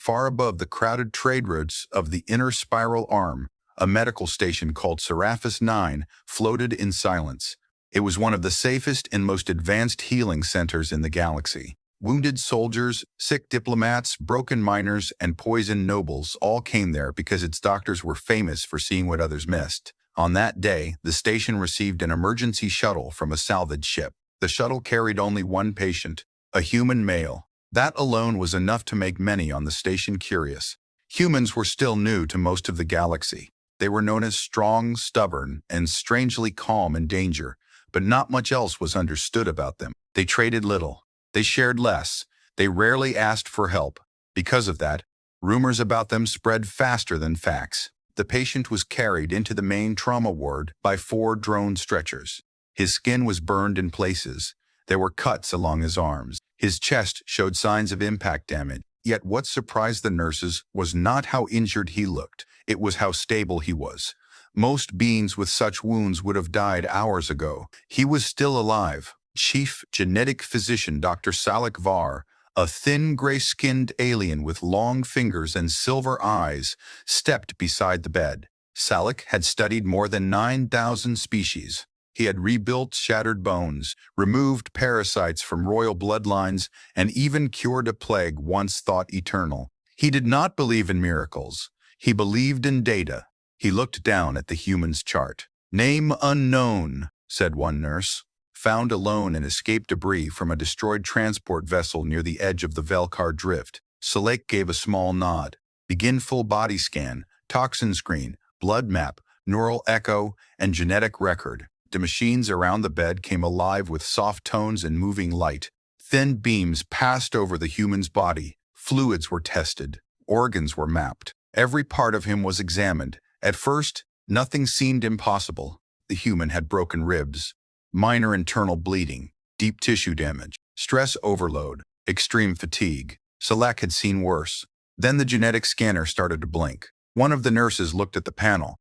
far above the crowded trade routes of the inner spiral arm, a medical station called Serapis 9 floated in silence. It was one of the safest and most advanced healing centers in the galaxy. Wounded soldiers, sick diplomats, broken miners, and poisoned nobles all came there because its doctors were famous for seeing what others missed. On that day, the station received an emergency shuttle from a salvage ship. The shuttle carried only one patient, a human male. That alone was enough to make many on the station curious. Humans were still new to most of the galaxy. They were known as strong, stubborn, and strangely calm in danger, but not much else was understood about them. They traded little. They shared less. They rarely asked for help. Because of that, rumors about them spread faster than facts. The patient was carried into the main trauma ward by 4 drone stretchers. His skin was burned in places. There were cuts along his arms. His chest showed signs of impact damage. Yet what surprised the nurses was not how injured he looked. It was how stable he was. Most beings with such wounds would have died hours ago. He was still alive. Chief Genetic Physician Dr. Salik Var, a thin, gray-skinned alien with long fingers and silver eyes, stepped beside the bed. Salik had studied more than 9,000 species. He had rebuilt shattered bones, removed parasites from royal bloodlines, and even cured a plague once thought eternal. He did not believe in miracles. He believed in data. He looked down at the human's chart. "Name unknown," said one nurse. Found alone in escaped debris from a destroyed transport vessel near the edge of the Velkar drift. Salek gave a small nod. Begin full body scan, toxin screen, blood map, neural echo, and genetic record. The machines around the bed came alive with soft tones and moving light. Thin beams passed over the human's body. Fluids were tested. Organs were mapped. Every part of him was examined. At first, nothing seemed impossible. The human had broken ribs, minor internal bleeding, deep tissue damage, stress overload, extreme fatigue. Salak had seen worse. Then the genetic scanner started to blink. One of the nurses looked at the panel.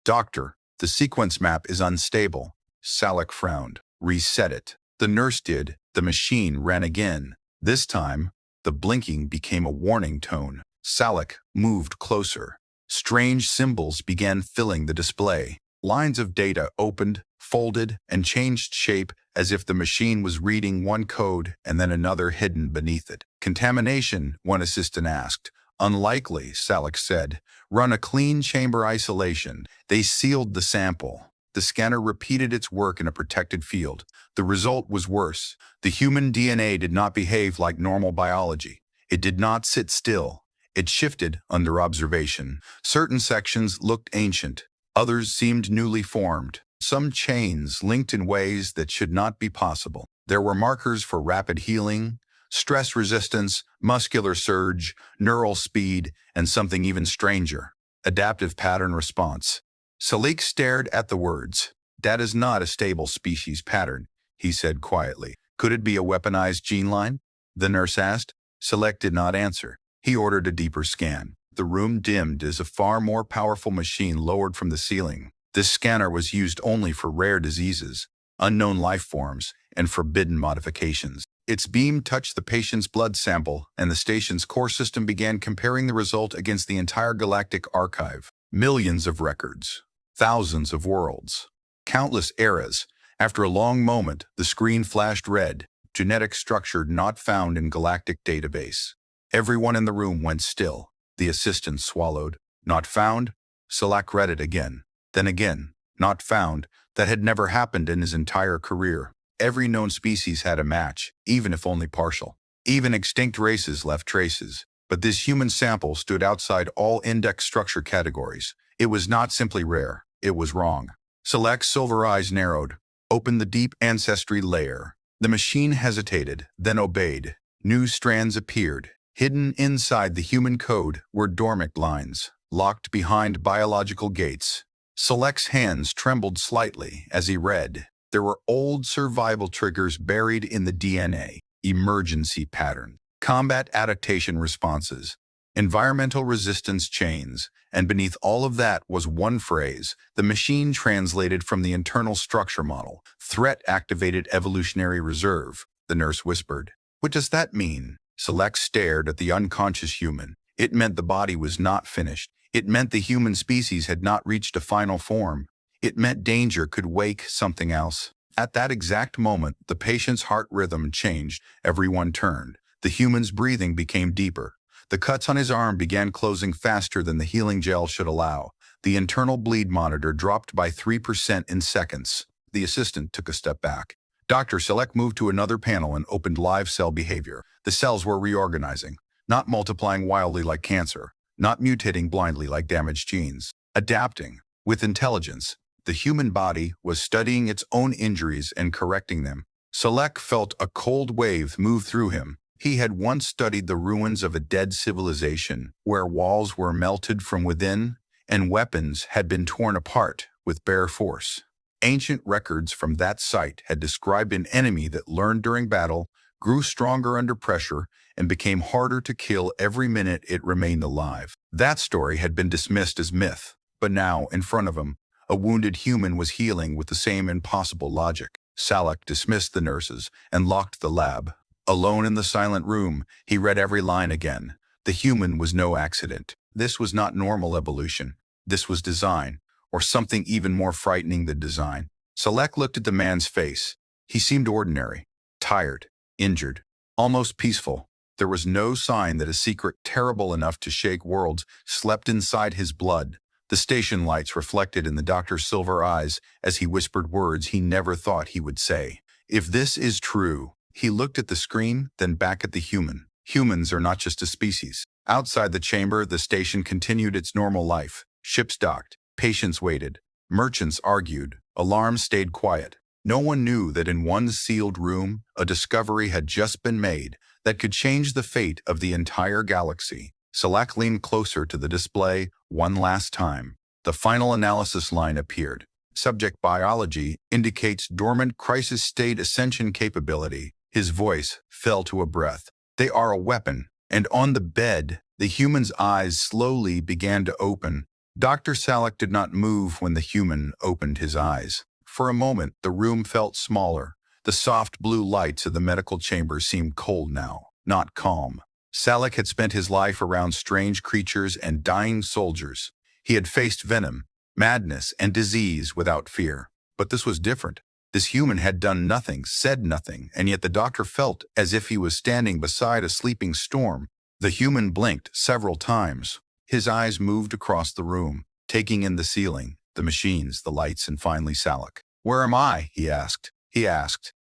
"Doctor, the sequence map is unstable." Salak frowned. "Reset it." The nurse did. The machine ran again. This time, the blinking became a warning tone. Salak moved closer. Strange symbols began filling the display. Lines of data opened, folded, and changed shape as if the machine was reading one code and then another hidden beneath it. "Contamination," one assistant asked. "Unlikely," Salak said. "Run a clean chamber isolation." They sealed the sample. The scanner repeated its work in a protected field. The result was worse. The human DNA did not behave like normal biology. It did not sit still. It shifted under observation. Certain sections looked ancient. Others seemed newly formed. Some chains linked in ways that should not be possible. There were markers for rapid healing, stress resistance, muscular surge, neural speed, and something even stranger, adaptive pattern response. Salik stared at the words. "That is not a stable species pattern," he said quietly. "Could it be a weaponized gene line?" the nurse asked. Salik did not answer. He ordered a deeper scan. The room dimmed as a far more powerful machine lowered from the ceiling. This scanner was used only for rare diseases, unknown life forms, and forbidden modifications. Its beam touched the patient's blood sample, and the station's core system began comparing the result against the entire galactic archive. Millions of records, thousands of worlds, countless eras. After a long moment, the screen flashed red, genetic structure not found in galactic database. Everyone in the room went still. The assistant swallowed. "Not found?" Salak read it again. Then again. "Not found." That had never happened in his entire career. Every known species had a match, even if only partial. Even extinct races left traces. But this human sample stood outside all index structure categories. It was not simply rare. It was wrong. Salak's silver eyes narrowed. "Open the deep ancestry layer." The machine hesitated, then obeyed. New strands appeared. Hidden inside the human code were dormant lines, locked behind biological gates. Salak's hands trembled slightly as he read. There were old survival triggers buried in the DNA, emergency pattern, combat adaptation responses, environmental resistance chains, and beneath all of that was one phrase the machine translated from the internal structure model. "Threat-activated evolutionary reserve," the nurse whispered. "What does that mean?" Select stared at the unconscious human. It meant the body was not finished. It meant the human species had not reached a final form. It meant danger could wake something else. At that exact moment, the patient's heart rhythm changed. Everyone turned. The human's breathing became deeper. The cuts on his arm began closing faster than the healing gel should allow. The internal bleed monitor dropped by 3% in seconds. The assistant took a step back. Dr. Select moved to another panel and opened live cell behavior. The cells were reorganizing, not multiplying wildly like cancer, not mutating blindly like damaged genes, adapting with intelligence. The human body was studying its own injuries and correcting them. Select felt a cold wave move through him. He had once studied the ruins of a dead civilization, where walls were melted from within and weapons had been torn apart with bare force. Ancient records from that site had described an enemy that learned during battle, grew stronger under pressure, and became harder to kill every minute it remained alive. That story had been dismissed as myth, but now, in front of him, a wounded human was healing with the same impossible logic. Select dismissed the nurses and locked the lab. Alone in the silent room, he read every line again. The human was no accident. This was not normal evolution. This was design, or something even more frightening than design. Select looked at the man's face. He seemed ordinary, tired, injured, almost peaceful. There was no sign that a secret terrible enough to shake worlds slept inside his blood. The station lights reflected in the doctor's silver eyes as he whispered words he never thought he would say. If this is true, he looked at the screen, then back at the human. Humans are not just a species. Outside the chamber, the station continued its normal life. Ships docked. Patients waited. Merchants argued. Alarms stayed quiet. No one knew that in one sealed room, a discovery had just been made that could change the fate of the entire galaxy. Select leaned closer to the display one last time. The final analysis line appeared. Subject biology indicates dormant crisis state ascension capability. His voice fell to a breath. They are a weapon. And on the bed, the human's eyes slowly began to open. Dr. Select did not move when the human opened his eyes. For a moment, the room felt smaller. The soft blue lights of the medical chamber seemed cold now, not calm. Select had spent his life around strange creatures and dying soldiers. He had faced venom, madness, and disease without fear. But this was different. This human had done nothing, said nothing, and yet the doctor felt as if he was standing beside a sleeping storm. The human blinked several times. His eyes moved across the room, taking in the ceiling, the machines, the lights, and finally Select. "Where am I?" he asked.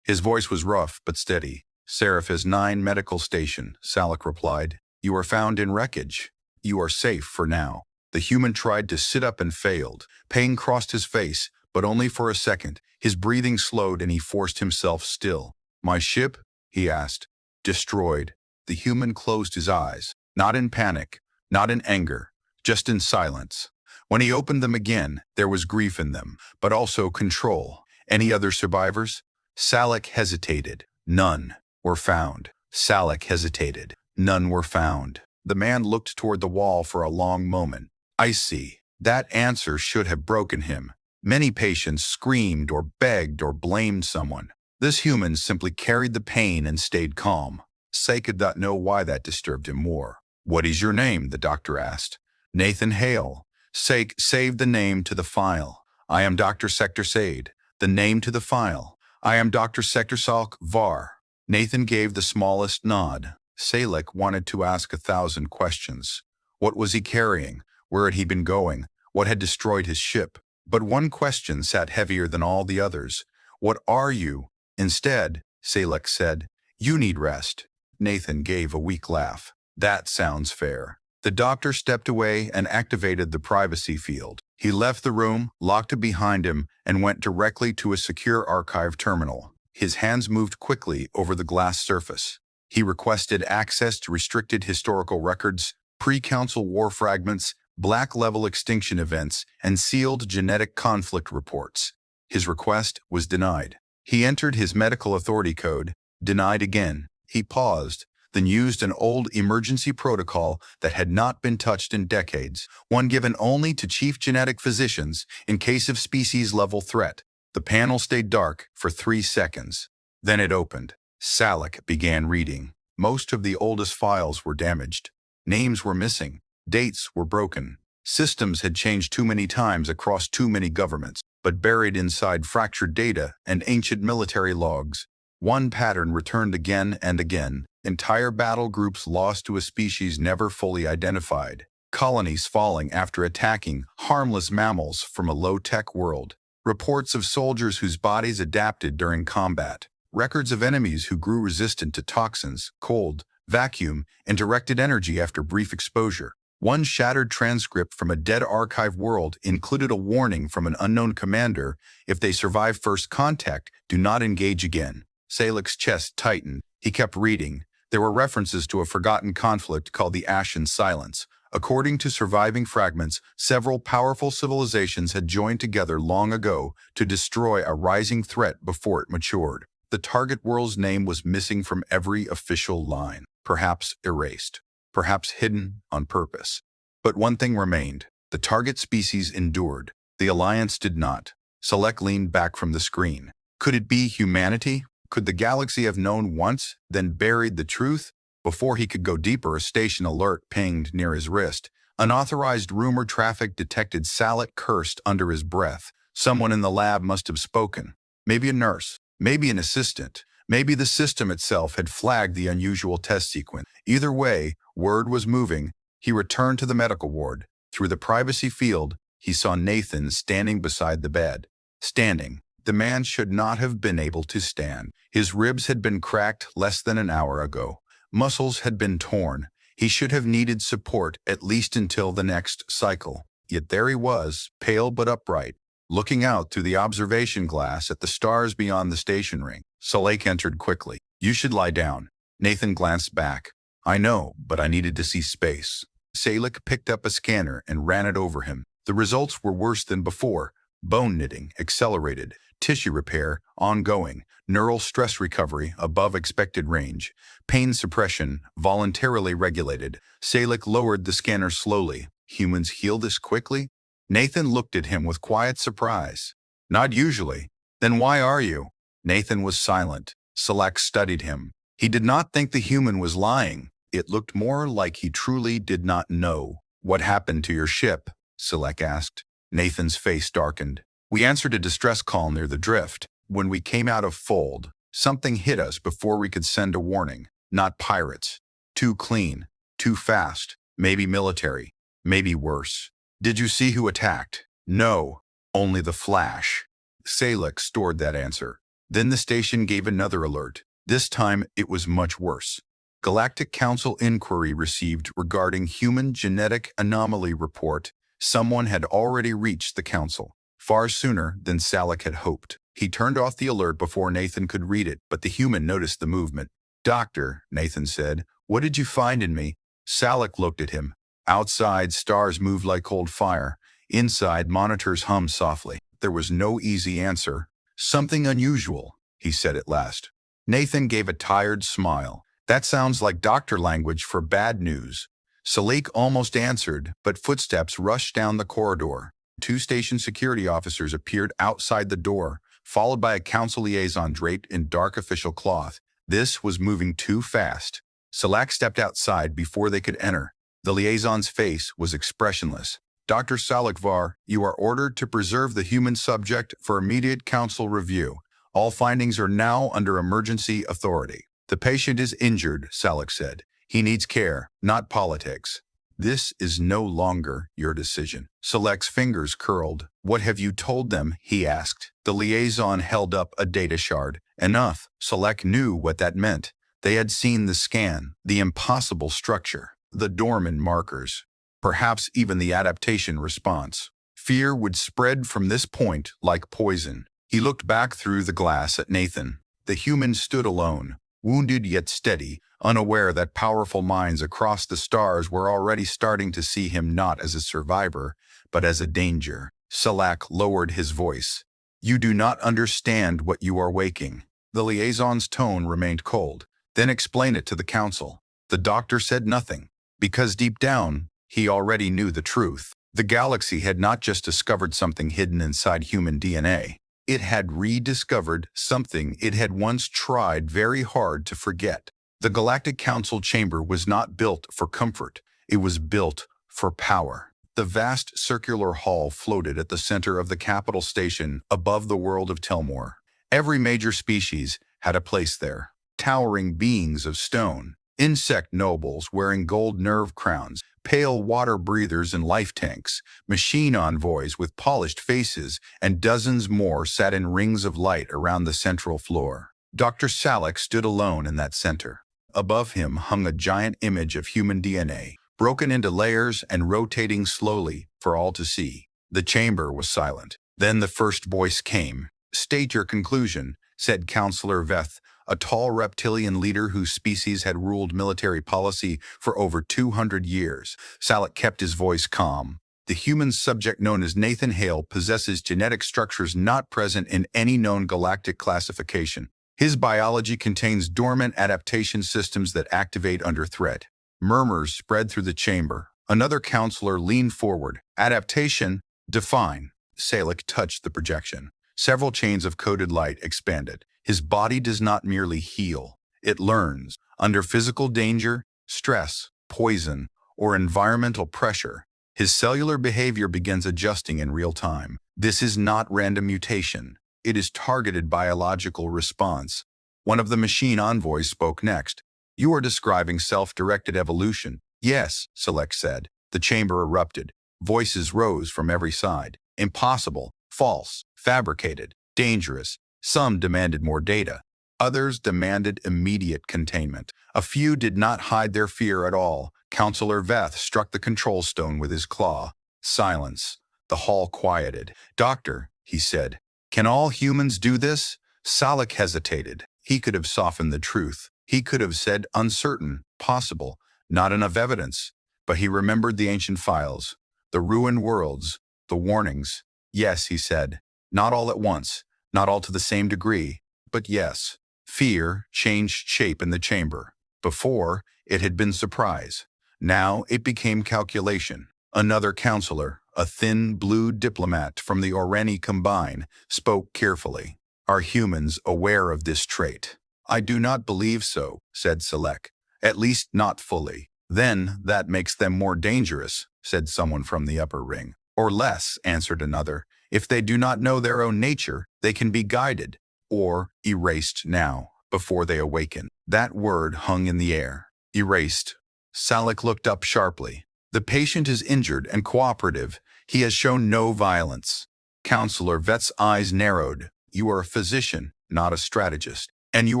His voice was rough but steady. "Seraphis 9 Medical Station," Select replied. "You are found in wreckage. You are safe for now." The human tried to sit up and failed. Pain crossed his face, but only for a second. His breathing slowed and he forced himself still. "My ship?" he asked. "Destroyed." The human closed his eyes, not in panic, not in anger, just in silence. When he opened them again, there was grief in them, but also control. "Any other survivors?" Select hesitated. "None were found." Select hesitated. "None were found." The man looked toward the wall for a long moment. "I see." That answer should have broken him. Many patients screamed or begged or blamed someone. This human simply carried the pain and stayed calm. Say could not know why that disturbed him more. "What is your name?" the doctor asked. "Nathan Hale." Sake saved the name to the file. "I am Dr. Sector Sade." The name to the file. "I am Dr. Sector Salk Var." Nathan gave the smallest nod. Select wanted to ask 1,000 questions. What was he carrying? Where had he been going? What had destroyed his ship? But one question sat heavier than all the others. "What are you?" Instead, Select said, "You need rest." Nathan gave a weak laugh. "That sounds fair." The doctor stepped away and activated the privacy field. He left the room, locked it behind him, and went directly to a secure archive terminal. His hands moved quickly over the glass surface. He requested access to restricted historical records, pre-council war fragments, black-level extinction events, and sealed genetic conflict reports. His request was denied. He entered his medical authority code, denied again. He paused, then used an old emergency protocol that had not been touched in decades, one given only to chief genetic physicians in case of species-level threat. The panel stayed dark for 3 seconds. Then it opened. Select began reading. Most of the oldest files were damaged. Names were missing. Dates were broken. Systems had changed too many times across too many governments, but buried inside fractured data and ancient military logs, one pattern returned again and again. Entire battle groups lost to a species never fully identified. Colonies falling after attacking harmless mammals from a low-tech world. Reports of soldiers whose bodies adapted during combat. Records of enemies who grew resistant to toxins, cold, vacuum, and directed energy after brief exposure. One shattered transcript from a dead archive world included a warning from an unknown commander: if they survive first contact, do not engage again. Salek's chest tightened. He kept reading. There were references to a forgotten conflict called the Ashen Silence. According to surviving fragments, several powerful civilizations had joined together long ago to destroy a rising threat before it matured. The target world's name was missing from every official line, perhaps erased, perhaps hidden on purpose. But one thing remained. The target species endured. The Alliance did not. Salek leaned back from the screen. Could it be humanity? Could the galaxy have known once, then buried the truth? Before he could go deeper, a station alert pinged near his wrist. Unauthorized rumor traffic detected. Salek cursed under his breath. Someone in the lab must have spoken. Maybe a nurse. Maybe an assistant. Maybe the system itself had flagged the unusual test sequence. Either way, word was moving. He returned to the medical ward. Through the privacy field, he saw Nathan standing beside the bed. Standing. The man should not have been able to stand. His ribs had been cracked less than an hour ago. Muscles had been torn. He should have needed support at least until the next cycle. Yet there he was, pale but upright, looking out through the observation glass at the stars beyond the station ring. Salek entered quickly. "You should lie down." Nathan glanced back. "I know, but I needed to see space." Salek picked up a scanner and ran it over him. The results were worse than before. Bone knitting, accelerated. Tissue repair, ongoing. Neural stress recovery, above expected range. Pain suppression, voluntarily regulated. Salek lowered the scanner slowly. Humans heal this quickly? Nathan looked at him with quiet surprise. "Not usually." "Then why are you?" Nathan was silent. Salek studied him. He did not think the human was lying. It looked more like he truly did not know. "What happened to your ship?" Salek asked. Nathan's face darkened. "We answered a distress call near the drift. When we came out of fold, something hit us before we could send a warning. Not pirates. Too clean. Too fast. Maybe military. Maybe worse." "Did you see who attacked?" "No. Only the flash." Salek stored that answer. Then the station gave another alert. This time it was much worse. Galactic Council inquiry received regarding human genetic anomaly report. Someone had already reached the council. Far sooner than Salek had hoped. He turned off the alert before Nathan could read it, but the human noticed the movement. "Doctor," Nathan said, "what did you find in me?" Salek looked at him. Outside, stars moved like cold fire. Inside, monitors hummed softly. There was no easy answer. "Something unusual," he said at last. Nathan gave a tired smile. "That sounds like doctor language for bad news." Salek almost answered, but footsteps rushed down the corridor. Two station security officers appeared outside the door, followed by a council liaison draped in dark official cloth. This was moving too fast. Salek stepped outside before they could enter. The liaison's face was expressionless. "Dr. Salekvar, you are ordered to preserve the human subject for immediate council review. All findings are now under emergency authority." "The patient is injured," Salek said. "He needs care, not politics." "This is no longer your decision." Salek's fingers curled. "What have you told them?" he asked. The liaison held up a data shard. Enough. Salek knew what that meant. They had seen the scan, the impossible structure, the dormant markers, perhaps even the adaptation response. Fear would spread from this point like poison. He looked back through the glass at Nathan. The human stood alone, wounded yet steady, unaware that powerful minds across the stars were already starting to see him not as a survivor, but as a danger. Salek lowered his voice. "You do not understand what you are waking." The liaison's tone remained cold. "Then explain it to the council." The doctor said nothing, because deep down, he already knew the truth. The galaxy had not just discovered something hidden inside human DNA. It had rediscovered something it had once tried very hard to forget. The Galactic Council chamber was not built for comfort. It was built for power. The vast circular hall floated at the center of the capital station above the world of Telmore. Every major species had a place there. Towering beings of stone, insect nobles wearing gold nerve crowns, pale water breathers in life tanks, machine envoys with polished faces, and dozens more sat in rings of light around the central floor. Dr. Salak stood alone in that center. Above him hung a giant image of human DNA, broken into layers and rotating slowly for all to see. The chamber was silent. Then the first voice came. "State your conclusion," said Counselor Veth, a tall reptilian leader whose species had ruled military policy for over 200 years. Salak kept his voice calm. "The human subject known as Nathan Hale possesses genetic structures not present in any known galactic classification. His biology contains dormant adaptation systems that activate under threat." Murmurs spread through the chamber. Another counselor leaned forward. "Adaptation? Define." Salak touched the projection. Several chains of coded light expanded. "His body does not merely heal. It learns. Under physical danger, stress, poison, or environmental pressure, his cellular behavior begins adjusting in real time. This is not random mutation. It is targeted biological response." One of the machine envoys spoke next. "You are describing self-directed evolution." "Yes," Select said. The chamber erupted. Voices rose from every side. "Impossible, false, fabricated, dangerous." Some demanded more data. Others demanded immediate containment. A few did not hide their fear at all. Counselor Veth struck the control stone with his claw. Silence. The hall quieted. "Doctor," he said, "can all humans do this?" Salak hesitated. He could have softened the truth. He could have said uncertain, possible, not enough evidence. But he remembered the ancient files, the ruined worlds, the warnings. "Yes," he said. "Not all at once, not all to the same degree, but yes." Fear changed shape in the chamber. Before, it had been surprise. Now it became calculation. Another counselor, a thin blue diplomat from the Oreni Combine, spoke carefully. "Are humans aware of this trait?" "I do not believe so," said Selek. "At least not fully." "Then that makes them more dangerous," said someone from the upper ring. "Or less," answered another. "If they do not know their own nature, they can be guided, or erased now, before they awaken." That word hung in the air. Erased. Salak looked up sharply. "The patient is injured and cooperative. He has shown no violence." Counselor Vet's eyes narrowed. "You are a physician, not a strategist. And you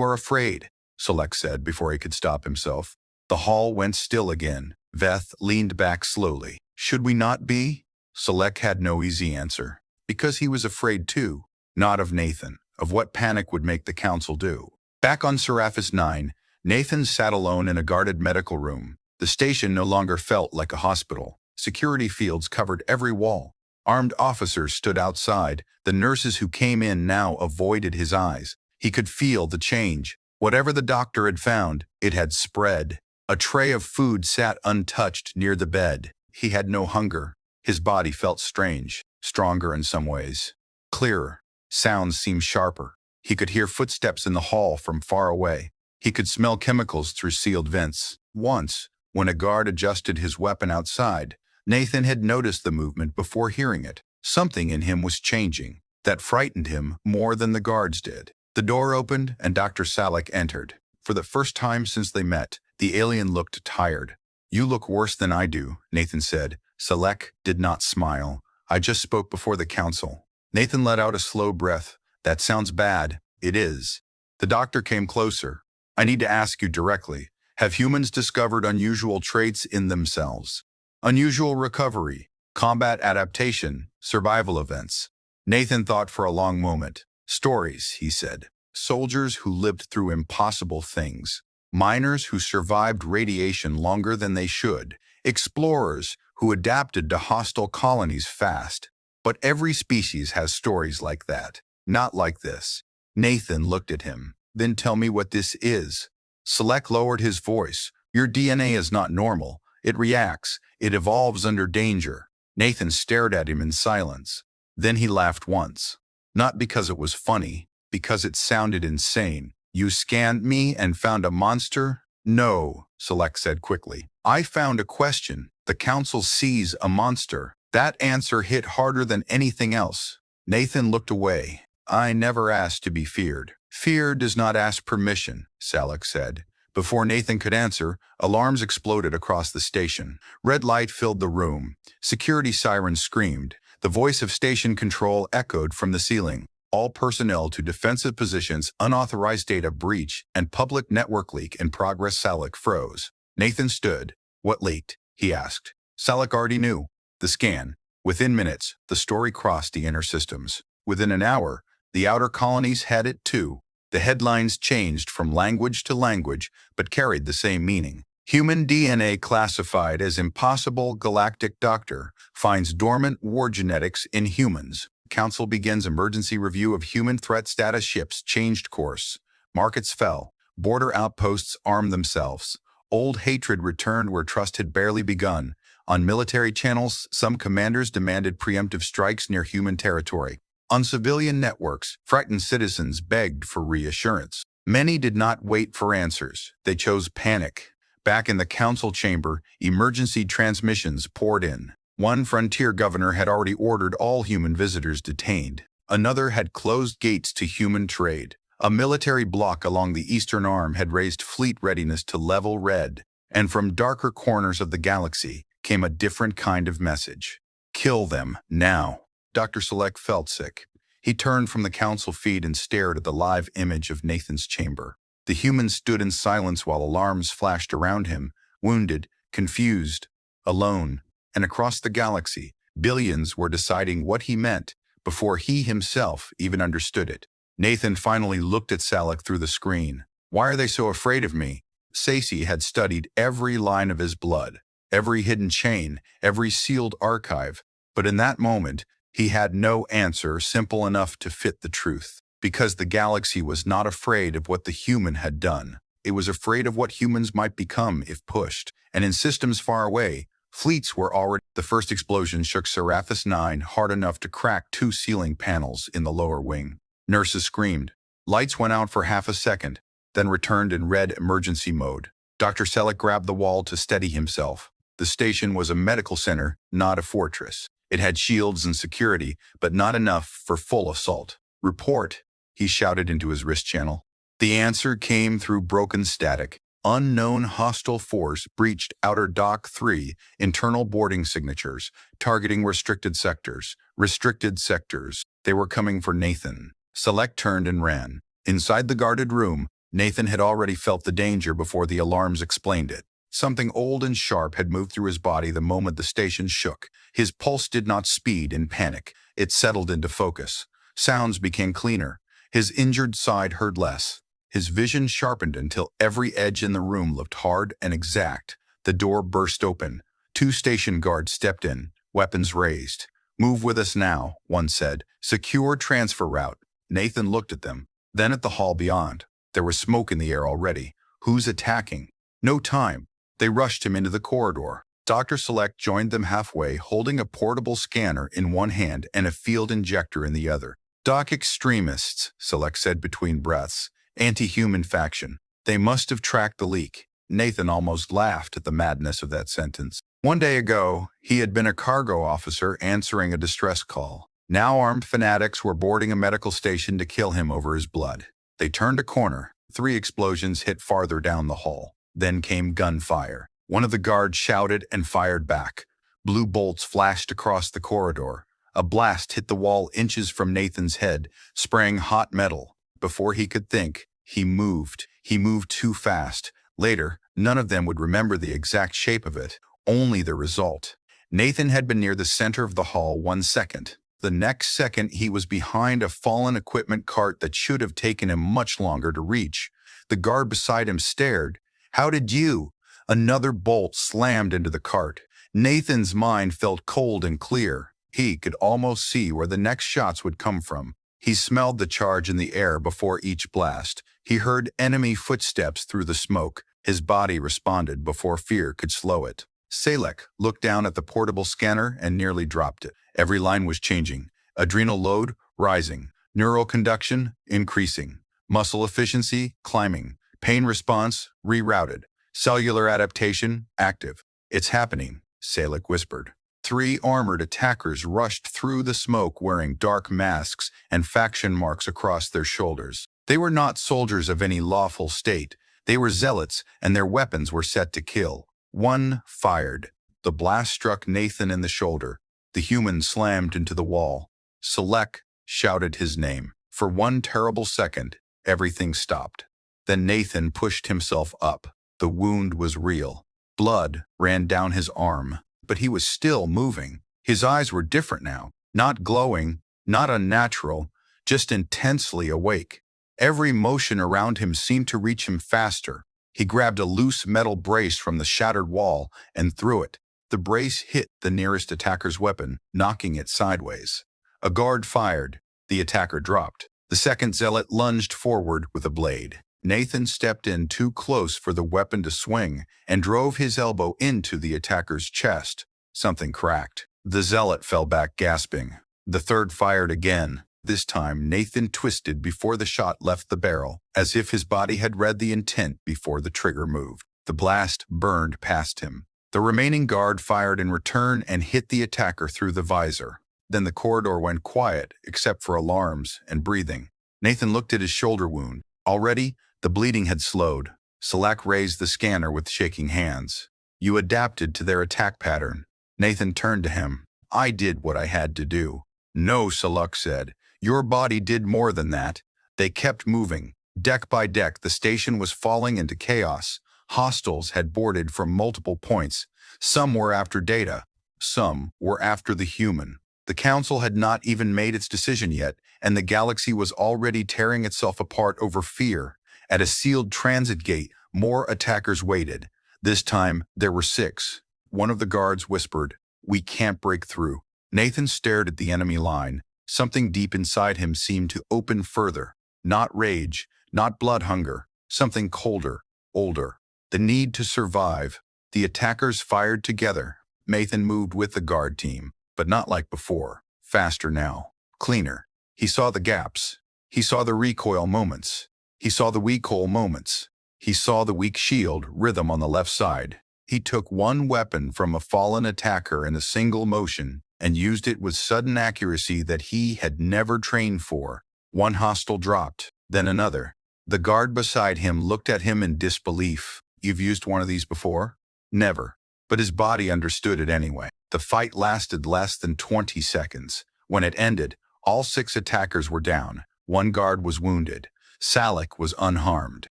are afraid," Select said before he could stop himself. The hall went still again. Veth leaned back slowly. "Should we not be?" Select had no easy answer. Because he was afraid too. Not of Nathan, of what panic would make the council do. Back on Seraphis 9, Nathan sat alone in a guarded medical room. The station no longer felt like a hospital. Security fields covered every wall. Armed officers stood outside. The nurses who came in now avoided his eyes. He could feel the change. Whatever the doctor had found, it had spread. A tray of food sat untouched near the bed. He had no hunger. His body felt strange, stronger in some ways. Clearer. Sounds seemed sharper. He could hear footsteps in the hall from far away. He could smell chemicals through sealed vents. Once, when a guard adjusted his weapon outside, Nathan had noticed the movement before hearing it. Something in him was changing. That frightened him more than the guards did. The door opened and Dr. Salak entered. For the first time since they met, the alien looked tired. "You look worse than I do," Nathan said. Salak did not smile. "I just spoke before the council." Nathan let out a slow breath. "That sounds bad." "It is." The doctor came closer. "I need to ask you directly. Have humans discovered unusual traits in themselves? Unusual recovery, combat adaptation, survival events?" Nathan thought for a long moment. "Stories," he said. "Soldiers who lived through impossible things. Miners who survived radiation longer than they should. Explorers who adapted to hostile colonies fast. But every species has stories like that. Not like this." Nathan looked at him. "Then tell me what this is." Select lowered his voice. "Your DNA is not normal. It reacts. It evolves under danger." Nathan stared at him in silence. Then he laughed once. Not because it was funny, because it sounded insane. "You scanned me and found a monster? No, Select said quickly. I found a question. The council sees a monster. That answer hit harder than anything else. Nathan looked away. I never asked to be feared. Fear does not ask permission, Select said. Before Nathan could answer, alarms exploded across the station. Red light filled the room. Security sirens screamed. The voice of station control echoed from the ceiling. All personnel to defensive positions, unauthorized data breach, and public network leak in progress. Select froze. Nathan stood. What leaked? He asked. Select already knew. The scan. Within minutes, the story crossed the inner systems. Within an hour, the outer colonies had it too. The headlines changed from language to language, but carried the same meaning. Human DNA classified as impossible. Galactic doctor finds dormant war genetics in humans. Council begins emergency review of human threat status. Ships changed course. Markets fell. Border outposts armed themselves. Old hatred returned where trust had barely begun. On military channels, some commanders demanded preemptive strikes near human territory. On civilian networks, frightened citizens begged for reassurance. Many did not wait for answers. They chose panic. Back in the council chamber, emergency transmissions poured in. One frontier governor had already ordered all human visitors detained. Another had closed gates to human trade. A military bloc along the eastern arm had raised fleet readiness to level red. And from darker corners of the galaxy came a different kind of message. Kill them, now. Dr. Select felt sick. He turned from the council feed and stared at the live image of Nathan's chamber. The human stood in silence while alarms flashed around him, wounded, confused, alone. And across the galaxy, billions were deciding what he meant before he himself even understood it. Nathan finally looked at Select through the screen. Why are they so afraid of me? Sacy had studied every line of his blood, every hidden chain, every sealed archive. But in that moment, he had no answer simple enough to fit the truth. Because the galaxy was not afraid of what the human had done. It was afraid of what humans might become if pushed. And in systems far away, fleets were already. The first explosion shook Serapis 9 hard enough to crack 2 ceiling panels in the lower wing. Nurses screamed. Lights went out for half a second, then returned in red emergency mode. Dr. Select grabbed the wall to steady himself. The station was a medical center, not a fortress. It had shields and security, but not enough for full assault. Report, he shouted into his wrist channel. The answer came through broken static. Unknown hostile force breached Outer Dock 3, internal boarding signatures, targeting restricted sectors. Restricted sectors. They were coming for Nathan. Select turned and ran. Inside the guarded room, Nathan had already felt the danger before the alarms explained it. Something old and sharp had moved through his body the moment the station shook. His pulse did not speed in panic. It settled into focus. Sounds became cleaner. His injured side heard less. His vision sharpened until every edge in the room looked hard and exact. The door burst open. 2 station guards stepped in, weapons raised. Move with us now, one said. Secure transfer route. Nathan looked at them, then at the hall beyond. There was smoke in the air already. Who's attacking? No time. They rushed him into the corridor. Dr. Select joined them halfway, holding a portable scanner in one hand and a field injector in the other. Doc extremists, Select said between breaths. Anti-human faction. They must have tracked the leak. Nathan almost laughed at the madness of that sentence. One day ago, he had been a cargo officer answering a distress call. Now armed fanatics were boarding a medical station to kill him over his blood. They turned a corner. 3 explosions hit farther down the hall. Then came gunfire. One of the guards shouted and fired back. Blue bolts flashed across the corridor. A blast hit the wall inches from Nathan's head, spraying hot metal. Before he could think, he moved. He moved too fast. Later, none of them would remember the exact shape of it, only the result. Nathan had been near the center of the hall 1 second. The next second, he was behind a fallen equipment cart that should have taken him much longer to reach. The guard beside him stared. How did you? Another bolt slammed into the cart. Nathan's mind felt cold and clear. He could almost see where the next shots would come from. He smelled the charge in the air before each blast. He heard enemy footsteps through the smoke. His body responded before fear could slow it. Select looked down at the portable scanner and nearly dropped it. Every line was changing. Adrenal load rising. Neural conduction increasing. Muscle efficiency climbing. Pain response rerouted. Cellular adaptation active. It's happening, Salic whispered. 3 armored attackers rushed through the smoke wearing dark masks and faction marks across their shoulders. They were not soldiers of any lawful state. They were zealots, and their weapons were set to kill. One fired. The blast struck Nathan in the shoulder. The human slammed into the wall. Selek shouted his name. For one terrible second, everything stopped. Then Nathan pushed himself up. The wound was real. Blood ran down his arm, but he was still moving. His eyes were different now, not glowing, not unnatural, just intensely awake. Every motion around him seemed to reach him faster. He grabbed a loose metal brace from the shattered wall and threw it. The brace hit the nearest attacker's weapon, knocking it sideways. A guard fired. The attacker dropped. The second zealot lunged forward with a blade. Nathan stepped in too close for the weapon to swing and drove his elbow into the attacker's chest. Something cracked. The zealot fell back gasping. The third fired again. This time, Nathan twisted before the shot left the barrel, as if his body had read the intent before the trigger moved. The blast burned past him. The remaining guard fired in return and hit the attacker through the visor. Then the corridor went quiet, except for alarms and breathing. Nathan looked at his shoulder wound. Already, the bleeding had slowed. Selek raised the scanner with shaking hands. You adapted to their attack pattern. Nathan turned to him. I did what I had to do. No, Selek said. Your body did more than that. They kept moving. Deck by deck, the station was falling into chaos. Hostiles had boarded from multiple points. Some were after data. Some were after the human. The Council had not even made its decision yet, and the galaxy was already tearing itself apart over fear. At a sealed transit gate, more attackers waited. This time, there were 6. One of the guards whispered, "We can't break through." Nathan stared at the enemy line. Something deep inside him seemed to open further. Not rage, not blood hunger. Something colder, older. The need to survive. The attackers fired together. Nathan moved with the guard team, but not like before. Faster now. Cleaner. He saw the gaps. He saw the recoil moments. He saw the recoil moments. He saw the weak shield rhythm on the left side. He took one weapon from a fallen attacker in a single motion and used it with sudden accuracy that he had never trained for. One hostile dropped, then another. The guard beside him looked at him in disbelief. You've used one of these before? Never. But his body understood it anyway. The fight lasted less than 20 seconds. When it ended, all 6 attackers were down. One guard was wounded. Salic was unharmed.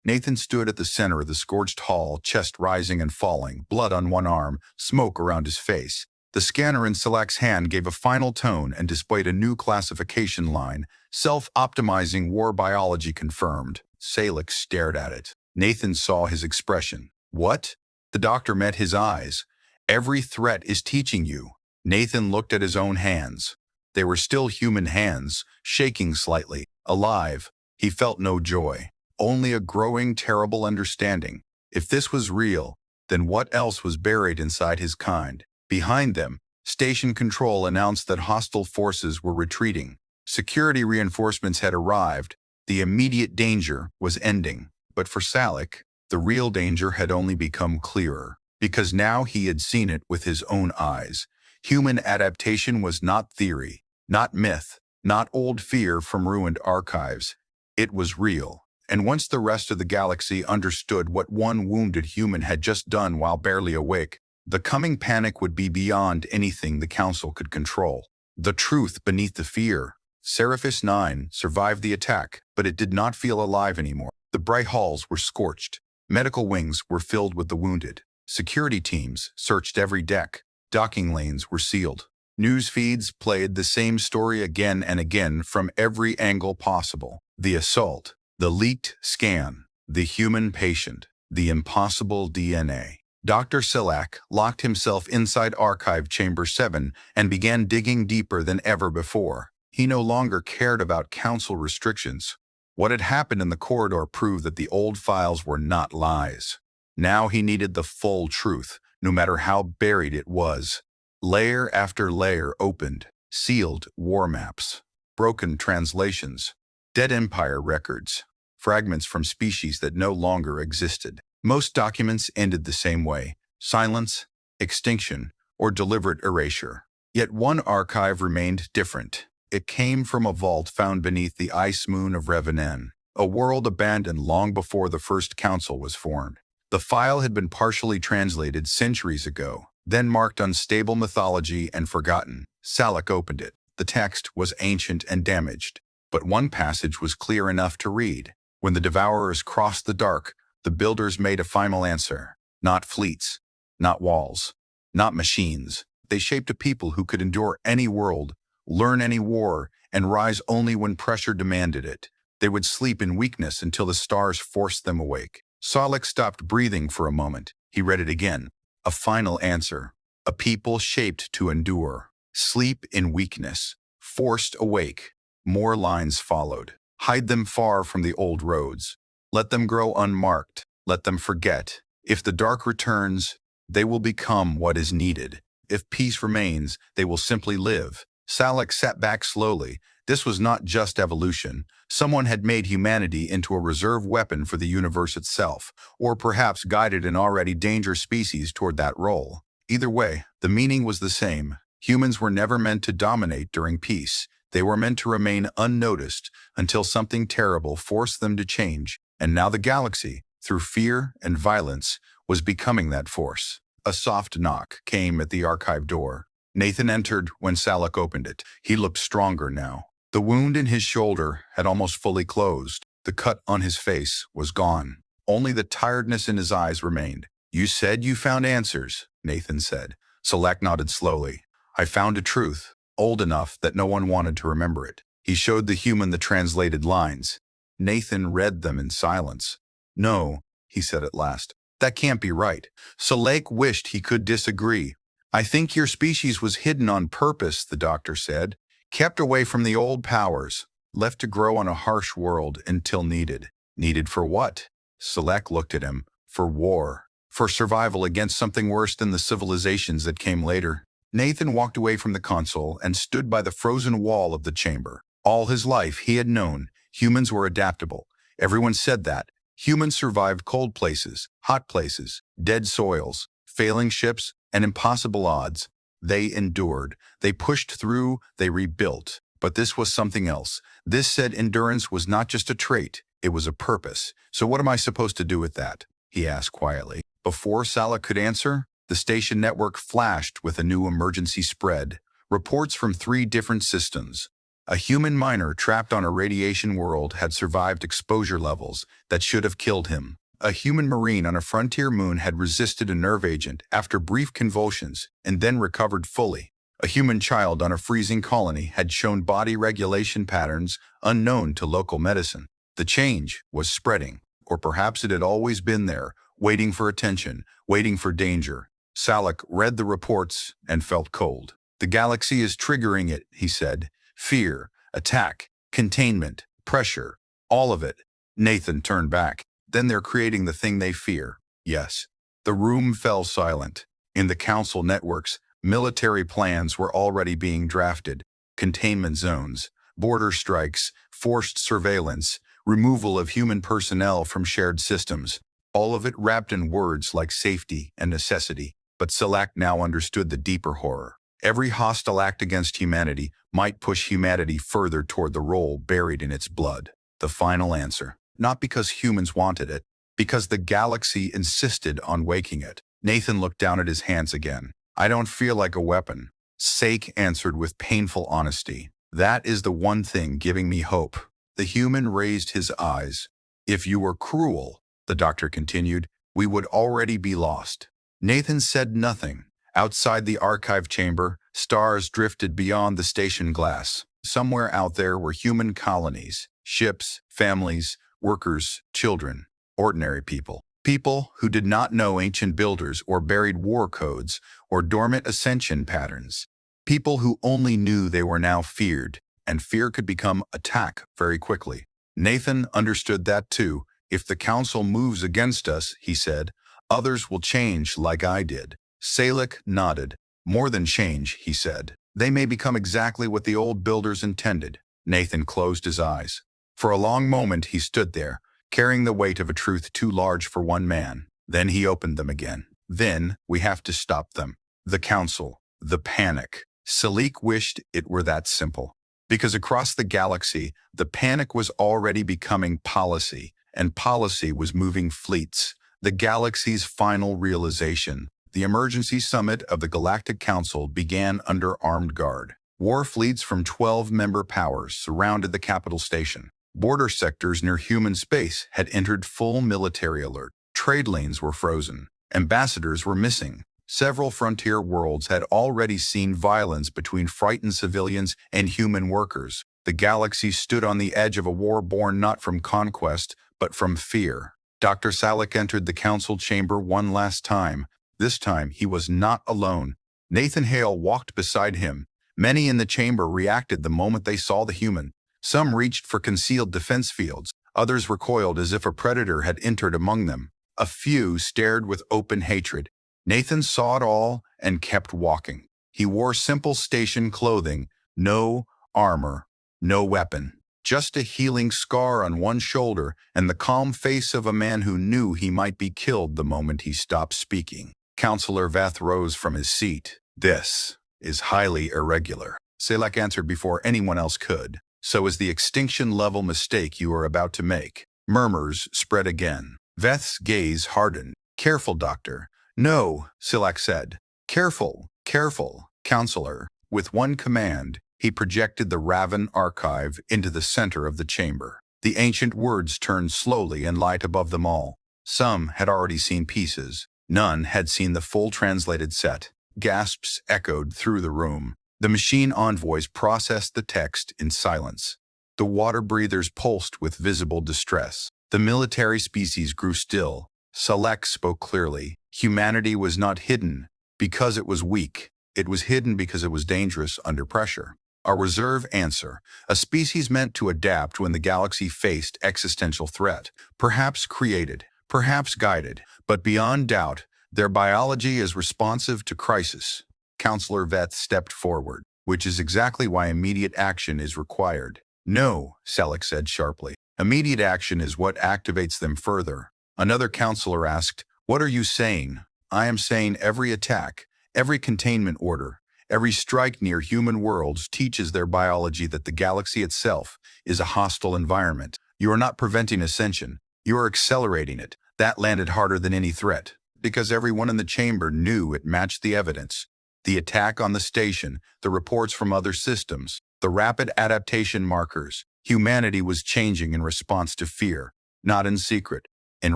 Nathan stood at the center of the scorched hall, chest rising and falling, blood on one arm, smoke around his face. The scanner in Selek's hand gave a final tone and displayed a new classification line, self-optimizing war biology confirmed. Salic stared at it. Nathan saw his expression. What? The doctor met his eyes. Every threat is teaching you. Nathan looked at his own hands. They were still human hands, shaking slightly, alive. He felt no joy, only a growing, terrible understanding. If this was real, then what else was buried inside his kind? Behind them, station control announced that hostile forces were retreating. Security reinforcements had arrived. The immediate danger was ending. But for Salic, the real danger had only become clearer, because now he had seen it with his own eyes. Human adaptation was not theory, not myth, not old fear from ruined archives. It was real. And once the rest of the galaxy understood what one wounded human had just done while barely awake, the coming panic would be beyond anything the Council could control. The truth beneath the fear. Seraphis 9 survived the attack, but it did not feel alive anymore. The bright halls were scorched. Medical wings were filled with the wounded. Security teams searched every deck. Docking lanes were sealed. News feeds played the same story again and again from every angle possible. The assault, the leaked scan, the human patient, the impossible DNA. Dr. Selek locked himself inside Archive Chamber 7 and began digging deeper than ever before. He no longer cared about Council restrictions. What had happened in the corridor proved that the old files were not lies. Now he needed the full truth, no matter how buried it was. Layer after layer opened, sealed war maps, broken translations, dead empire records, fragments from species that no longer existed. Most documents ended the same way: silence, extinction, or deliberate erasure. Yet one archive remained different. It came from a vault found beneath the ice moon of Revenan, a world abandoned long before the first council was formed. The file had been partially translated centuries ago, then marked unstable mythology and forgotten. Salak opened it. The text was ancient and damaged, but one passage was clear enough to read. When the Devourers crossed the dark, the Builders made a final answer. Not fleets, not walls, not machines. They shaped a people who could endure any world, learn any war, and rise only when pressure demanded it. They would sleep in weakness until the stars forced them awake. Salak stopped breathing for a moment. He read it again. A final answer. A people shaped to endure. Sleep in weakness. Forced awake. More lines followed. Hide them far from the old roads. Let them grow unmarked. Let them forget. If the dark returns, they will become what is needed. If peace remains, they will simply live. Salak sat back slowly. This was not just evolution. Someone had made humanity into a reserve weapon for the universe itself, or perhaps guided an already dangerous species toward that role. Either way, the meaning was the same. Humans were never meant to dominate during peace. They were meant to remain unnoticed until something terrible forced them to change. And now the galaxy, through fear and violence, was becoming that force. A soft knock came at the archive door. Nathan entered when Salak opened it. He looked stronger now. The wound in his shoulder had almost fully closed. The cut on his face was gone. Only the tiredness in his eyes remained. "You said you found answers," Nathan said. Salak nodded slowly. "I found a truth, old enough that no one wanted to remember it." He showed the human the translated lines. Nathan read them in silence. "No," he said at last. "That can't be right." Salak wished he could disagree. "I think your species was hidden on purpose," the doctor said. "Kept away from the old powers, left to grow on a harsh world until needed." Needed for what? Salak looked at him. For war. For survival against something worse than the civilizations that came later. Nathan walked away from the console and stood by the frozen wall of the chamber. All his life he had known humans were adaptable. Everyone said that. Humans survived cold places, hot places, dead soils, failing ships, and impossible odds. They endured. They pushed through. They rebuilt. But this was something else. This said endurance was not just a trait. It was a purpose. "So what am I supposed to do with that?" he asked quietly. Before Salak could answer, the station network flashed with a new emergency spread. Reports from 3 different systems. A human miner trapped on a radiation world had survived exposure levels that should have killed him. A human marine on a frontier moon had resisted a nerve agent after brief convulsions and then recovered fully. A human child on a freezing colony had shown body regulation patterns unknown to local medicine. The change was spreading, or perhaps it had always been there, waiting for attention, waiting for danger. Salak read the reports and felt cold. "The galaxy is triggering it," he said. "Fear, attack, containment, pressure, all of it." Nathan turned back. "Then they're creating the thing they fear." "Yes." The room fell silent. In the council networks, military plans were already being drafted. Containment zones, border strikes, forced surveillance, removal of human personnel from shared systems. All of it wrapped in words like safety and necessity. But Salak now understood the deeper horror. Every hostile act against humanity might push humanity further toward the role buried in its blood. The final answer. Not because humans wanted it, because the galaxy insisted on waking it. Nathan looked down at his hands again. "I don't feel like a weapon." Sake answered with painful honesty. "That is the one thing giving me hope." The human raised his eyes. "If you were cruel," the doctor continued, "we would already be lost." Nathan said nothing. Outside the archive chamber, stars drifted beyond the station glass. Somewhere out there were human colonies, ships, families, workers, children, ordinary people. People who did not know ancient builders or buried war codes or dormant ascension patterns. People who only knew they were now feared, and fear could become attack very quickly. Nathan understood that too. "If the council moves against us," he said, "others will change like I did." Salak nodded. "More than change," he said. "They may become exactly what the old builders intended." Nathan closed his eyes. For a long moment he stood there, carrying the weight of a truth too large for one man. Then he opened them again. Then we have to stop them. The council. The panic. Salik wished it were that simple. Because across the galaxy, the panic was already becoming policy, and policy was moving fleets. The galaxy's final realization. The emergency summit of the Galactic Council began under armed guard. War fleets from 12 member powers surrounded the capital station. Border sectors near human space had entered full military alert. Trade lanes were frozen. Ambassadors were missing. Several frontier worlds had already seen violence between frightened civilians and human workers. The galaxy stood on the edge of a war born not from conquest, but from fear. Dr. Salik entered the council chamber one last time. This time, he was not alone. Nathan Hale walked beside him. Many in the chamber reacted the moment they saw the human. Some reached for concealed defense fields. Others recoiled as if a predator had entered among them. A few stared with open hatred. Nathan saw it all and kept walking. He wore simple station clothing, no armor, no weapon. Just a healing scar on one shoulder and the calm face of a man who knew he might be killed the moment he stopped speaking. Counselor Veth rose from his seat. "This is highly irregular," Selek answered before anyone else could. "So is the extinction-level mistake you are about to make." Murmurs spread again. Veth's gaze hardened. "Careful, Doctor." "No," Selek said. "Careful, careful, Counselor." With one command, he projected the Raven archive into the center of the chamber. The ancient words turned slowly in light above them all. Some had already seen pieces. None had seen the full translated set. Gasps echoed through the room. The machine envoys processed the text in silence. The water breathers pulsed with visible distress. The military species grew still. Selek spoke clearly. Humanity was not hidden because it was weak. It was hidden because it was dangerous under pressure. A reserve answer, a species meant to adapt when the galaxy faced existential threat, perhaps created, perhaps guided, but beyond doubt, their biology is responsive to crisis. Counselor Veth stepped forward, which is exactly why immediate action is required. "No," Selek said sharply. "Immediate action is what activates them further." Another counselor asked, "What are you saying?" "I am saying every attack, every containment order, every strike near human worlds teaches their biology that the galaxy itself is a hostile environment. You are not preventing ascension. You are accelerating it." That landed harder than any threat, because everyone in the chamber knew it matched the evidence. The attack on the station, the reports from other systems, the rapid adaptation markers. Humanity was changing in response to fear, not in secret. In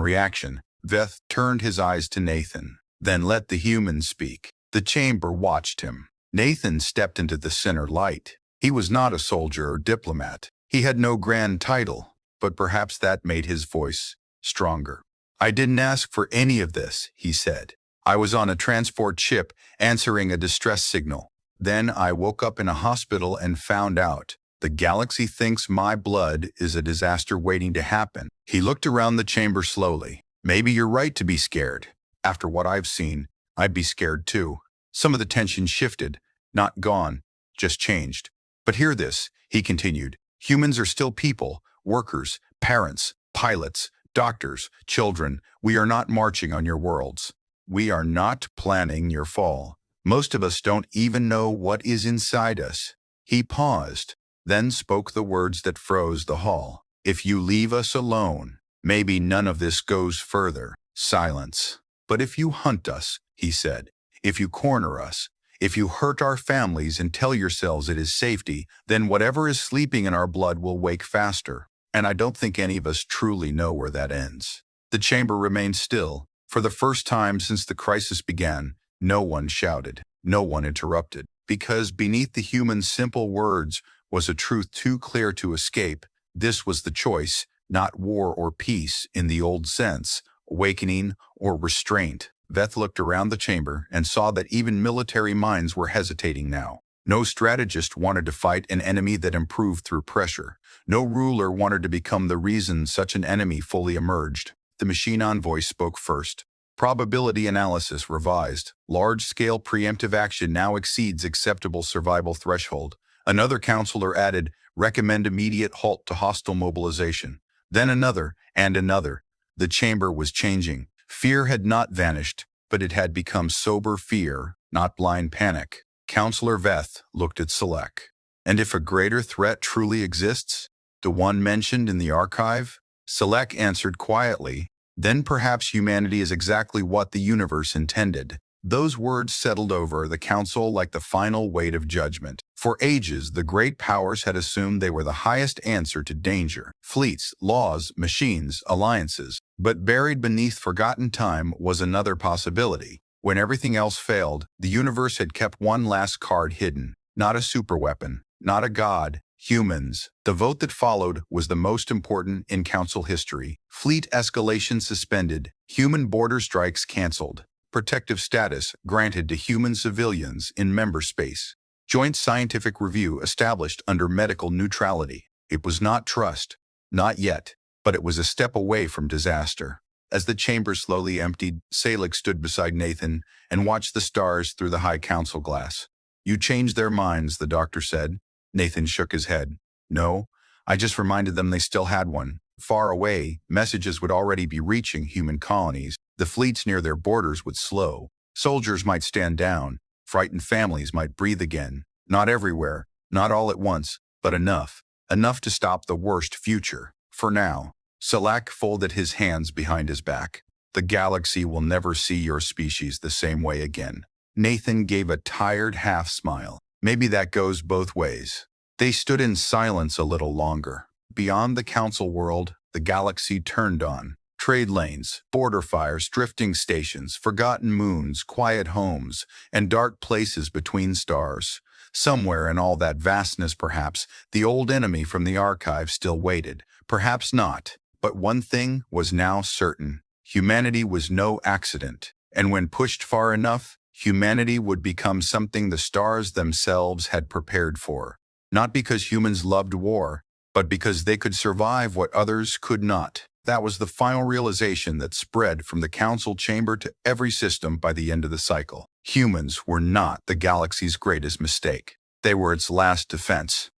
reaction, Veth turned his eyes to Nathan, then let the human speak. The chamber watched him. Nathan stepped into the center light. He was not a soldier or diplomat. He had no grand title, but perhaps that made his voice stronger. "I didn't ask for any of this," he said. "I was on a transport ship answering a distress signal. Then I woke up in a hospital and found out. The galaxy thinks my blood is a disaster waiting to happen." He looked around the chamber slowly. "Maybe you're right to be scared. After what I've seen, I'd be scared too." Some of the tension shifted, not gone, just changed. "But hear this," he continued. "Humans are still people, workers, parents, pilots, doctors, children. We are not marching on your worlds. We are not planning your fall. Most of us don't even know what is inside us." He paused, then spoke the words that froze the hall. "If you leave us alone, maybe none of this goes further." Silence. "But if you hunt us," he said, "if you corner us, if you hurt our families and tell yourselves it is safety, then whatever is sleeping in our blood will wake faster. And I don't think any of us truly know where that ends." The chamber remained still. For the first time since the crisis began, no one shouted, no one interrupted, because beneath the human's simple words was a truth too clear to escape. This was the choice, not war or peace in the old sense, awakening or restraint. Veth looked around the chamber and saw that even military minds were hesitating now. No strategist wanted to fight an enemy that improved through pressure. No ruler wanted to become the reason such an enemy fully emerged. The machine envoy spoke first. "Probability analysis revised. Large-scale preemptive action now exceeds acceptable survival threshold." Another counselor added, "Recommend immediate halt to hostile mobilization." Then another, and another. The chamber was changing. Fear had not vanished, but it had become sober fear, not blind panic. Counselor Veth looked at Select. And if a greater threat truly exists, the one mentioned in the archive? Select answered quietly, then perhaps humanity is exactly what the universe intended. Those words settled over the council like the final weight of judgment. For ages, the great powers had assumed they were the highest answer to danger. Fleets, laws, machines, alliances. But buried beneath forgotten time was another possibility. When everything else failed, the universe had kept one last card hidden. Not a superweapon, not a god, humans. The vote that followed was the most important in council history. Fleet escalation suspended, human border strikes canceled. Protective status granted to human civilians in member space. Joint scientific review established under medical neutrality. It was not trust, not yet, but it was a step away from disaster. As the chamber slowly emptied, Selig stood beside Nathan and watched the stars through the high council glass. You changed their minds, the doctor said. Nathan shook his head. No, I just reminded them they still had one. Far away, messages would already be reaching human colonies. The fleets near their borders would slow. Soldiers might stand down. Frightened families might breathe again. Not everywhere, not all at once, but enough. Enough to stop the worst future. For now. Select folded his hands behind his back. The galaxy will never see your species the same way again. Nathan gave a tired half smile. Maybe that goes both ways. They stood in silence a little longer. Beyond the council world, the galaxy turned on. Trade lanes, border fires, drifting stations, forgotten moons, quiet homes, and dark places between stars. Somewhere in all that vastness, perhaps, the old enemy from the archive still waited. Perhaps not. But one thing was now certain. Humanity was no accident. And when pushed far enough, humanity would become something the stars themselves had prepared for. Not because humans loved war, but because they could survive what others could not. That was the final realization that spread from the council chamber to every system by the end of the cycle. Humans were not the galaxy's greatest mistake. They were its last defense.